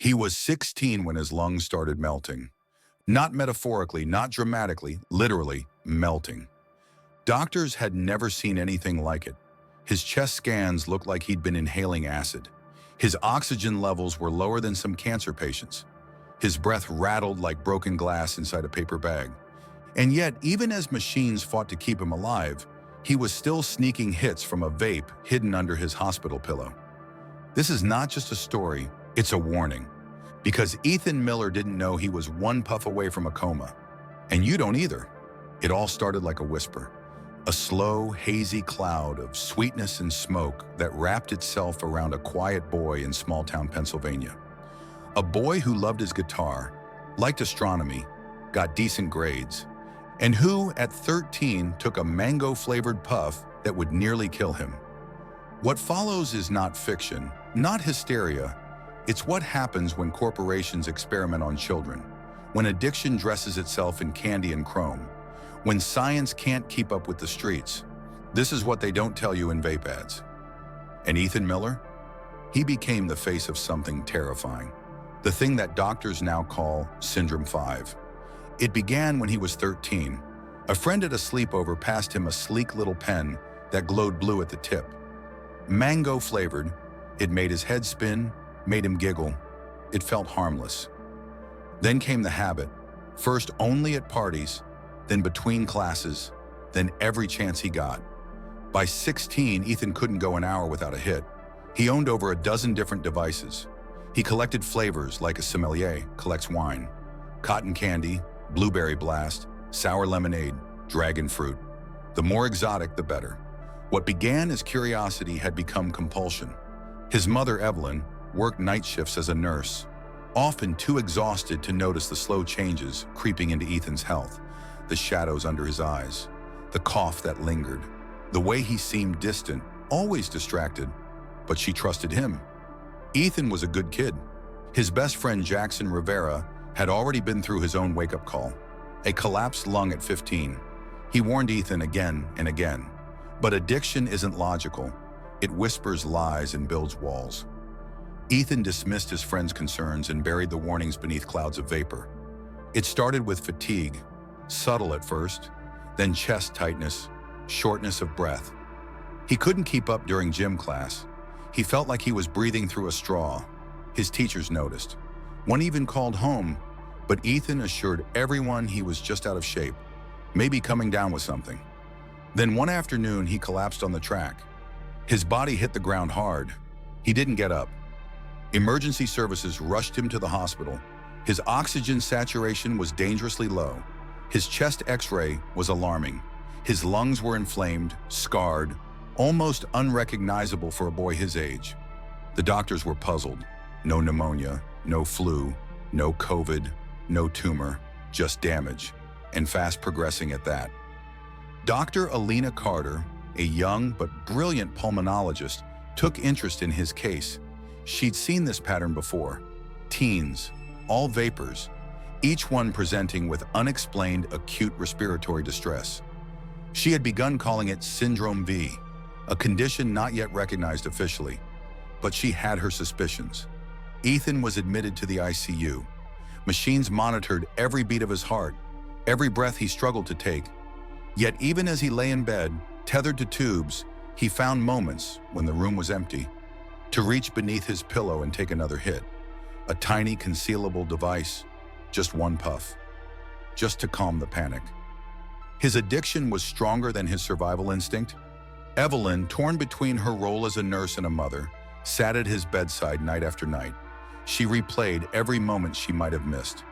He was 16 when his lungs started melting. Not metaphorically, not dramatically, literally melting. Doctors had never seen anything like it. His chest scans looked like he'd been inhaling acid. His oxygen levels were lower than some cancer patients. His breath rattled like broken glass inside a paper bag. And yet, even as machines fought to keep him alive, he was still sneaking hits from a vape hidden under his hospital pillow. This is not just a story, it's a warning. Because Ethan Miller didn't know he was one puff away from a coma. And you don't either. It all started like a whisper. A slow, hazy cloud of sweetness and smoke that wrapped itself around a quiet boy in small-town Pennsylvania. A boy who loved his guitar, liked astronomy, got decent grades, and who, at 13, took a mango-flavored puff that would nearly kill him. What follows is not fiction, not hysteria. It's what happens when corporations experiment on children, when addiction dresses itself in candy and chrome, when science can't keep up with the streets. This is what they don't tell you in vape ads. And Ethan Miller? He became the face of something terrifying, the thing that doctors now call Syndrome 5. It began when he was 13. A friend at a sleepover passed him a sleek little pen that glowed blue at the tip. Mango flavored, it made his head spin, made him giggle. It felt harmless. Then came the habit, first only at parties, then between classes, then every chance he got. By 16, Ethan couldn't go an hour without a hit. He owned over a dozen different devices. He collected flavors like a sommelier collects wine. Cotton candy, blueberry blast, sour lemonade, dragon fruit. The more exotic, the better. What began as curiosity had become compulsion. His mother, Evelyn, worked night shifts as a nurse, often too exhausted to notice the slow changes creeping into Ethan's health, the shadows under his eyes, the cough that lingered, the way he seemed distant, always distracted, but she trusted him. Ethan was a good kid. His best friend Jackson Rivera had already been through his own wake-up call, a collapsed lung at 15. He warned Ethan again and again, but addiction isn't logical. It whispers lies and builds walls. Ethan dismissed his friend's concerns and buried the warnings beneath clouds of vapor. It started with fatigue, subtle at first, then chest tightness, shortness of breath. He couldn't keep up during gym class. He felt like he was breathing through a straw. His teachers noticed. One even called home, but Ethan assured everyone he was just out of shape, maybe coming down with something. Then one afternoon, he collapsed on the track. His body hit the ground hard. He didn't get up. Emergency services rushed him to the hospital. His oxygen saturation was dangerously low. His chest X-ray was alarming. His lungs were inflamed, scarred, almost unrecognizable for a boy his age. The doctors were puzzled. No pneumonia, no flu, no COVID, no tumor, just damage, and fast progressing at that. Dr. Alina Carter, a young but brilliant pulmonologist, took interest in his case. She'd seen this pattern before. Teens, all vapors, each one presenting with unexplained acute respiratory distress. She had begun calling it Syndrome V, a condition not yet recognized officially, but she had her suspicions. Ethan was admitted to the ICU. Machines monitored every beat of his heart, every breath he struggled to take. Yet even as he lay in bed, tethered to tubes, he found moments, when the room was empty, to reach beneath his pillow and take another hit. A tiny concealable device, just one puff, just to calm the panic. His addiction was stronger than his survival instinct. Evelyn, torn between her role as a nurse and a mother, sat at his bedside night after night. She replayed every moment she might have missed.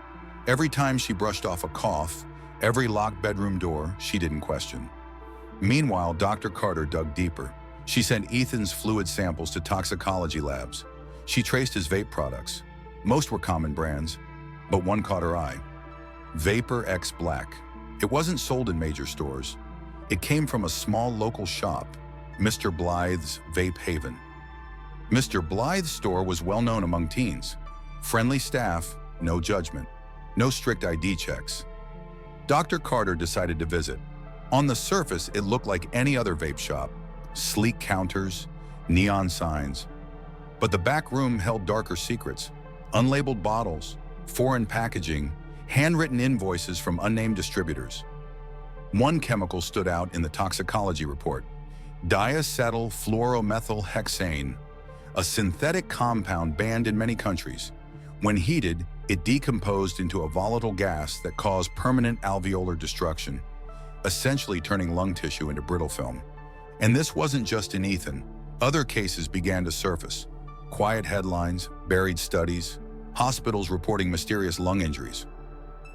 Every time she brushed off a cough, every locked bedroom door she didn't question. Meanwhile, Dr. Carter dug deeper. She sent Ethan's fluid samples to toxicology labs. She traced his vape products. Most were common brands, but one caught her eye. Vapor X Black. It wasn't sold in major stores. It came from a small local shop, Mr. Blythe's Vape Haven. Mr. Blythe's store was well known among teens. Friendly staff, no judgment, no strict ID checks. Dr. Carter decided to visit. On the surface, it looked like any other vape shop. Sleek counters, neon signs. But the back room held darker secrets. Unlabeled bottles, foreign packaging, handwritten invoices from unnamed distributors. One chemical stood out in the toxicology report: diacetylfluoromethylhexane, a synthetic compound banned in many countries. When heated, it decomposed into a volatile gas that caused permanent alveolar destruction, essentially turning lung tissue into brittle film. And this wasn't just in Ethan. Other cases began to surface. Quiet headlines, buried studies, hospitals reporting mysterious lung injuries.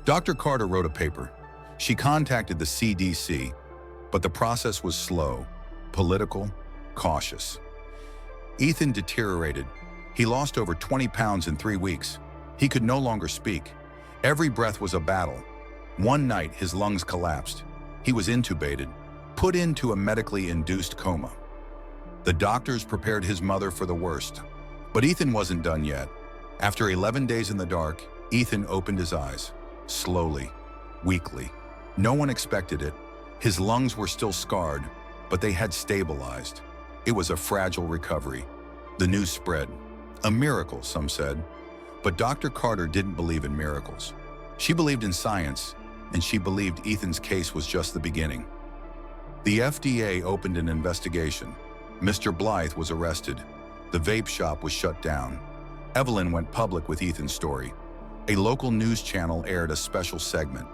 Dr. Carter wrote a paper. She contacted the CDC, but the process was slow, political, cautious. Ethan deteriorated. He lost over 20 pounds in 3 weeks. He could no longer speak. Every breath was a battle. One night, his lungs collapsed. He was intubated, put into a medically induced coma. The doctors prepared his mother for the worst. But Ethan wasn't done yet. After 11 days in the dark, Ethan opened his eyes, slowly, weakly. No one expected it. His lungs were still scarred, but they had stabilized. It was a fragile recovery. The news spread. A miracle, some said. But Dr. Carter didn't believe in miracles. She believed in science, and she believed Ethan's case was just the beginning. The FDA opened an investigation. Mr. Blythe was arrested. The vape shop was shut down. Evelyn went public with Ethan's story. A local news channel aired a special segment.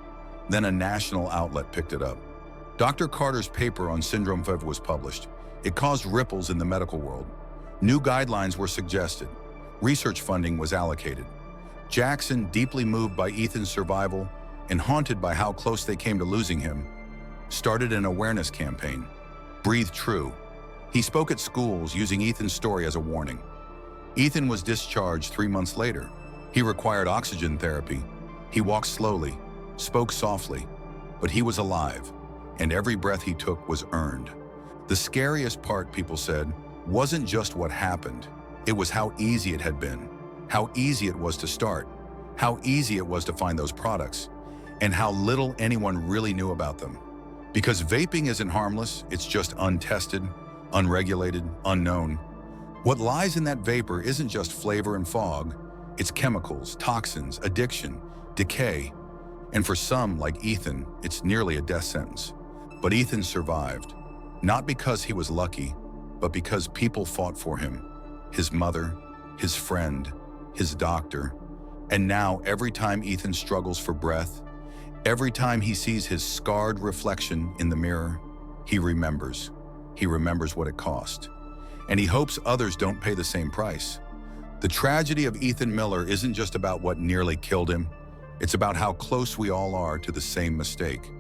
Then a national outlet picked it up. Dr. Carter's paper on Syndrome Vape was published. It caused ripples in the medical world. New guidelines were suggested. Research funding was allocated. Jackson, deeply moved by Ethan's survival and haunted by how close they came to losing him, started an awareness campaign. Breathe True. He spoke at schools using Ethan's story as a warning. Ethan was discharged 3 months later. He required oxygen therapy. He walked slowly, spoke softly, but he was alive, and every breath he took was earned. The scariest part, people said, wasn't just what happened. It was how easy it had been, how easy it was to start, how easy it was to find those products, and how little anyone really knew about them. Because vaping isn't harmless, it's just untested, unregulated, unknown. What lies in that vapor isn't just flavor and fog, it's chemicals, toxins, addiction, decay. And for some, like Ethan, it's nearly a death sentence. But Ethan survived, not because he was lucky, but because people fought for him. His mother, his friend, his doctor. And now, every time Ethan struggles for breath, every time he sees his scarred reflection in the mirror, he remembers. He remembers what it cost. And he hopes others don't pay the same price. The tragedy of Ethan Miller isn't just about what nearly killed him. It's about how close we all are to the same mistake.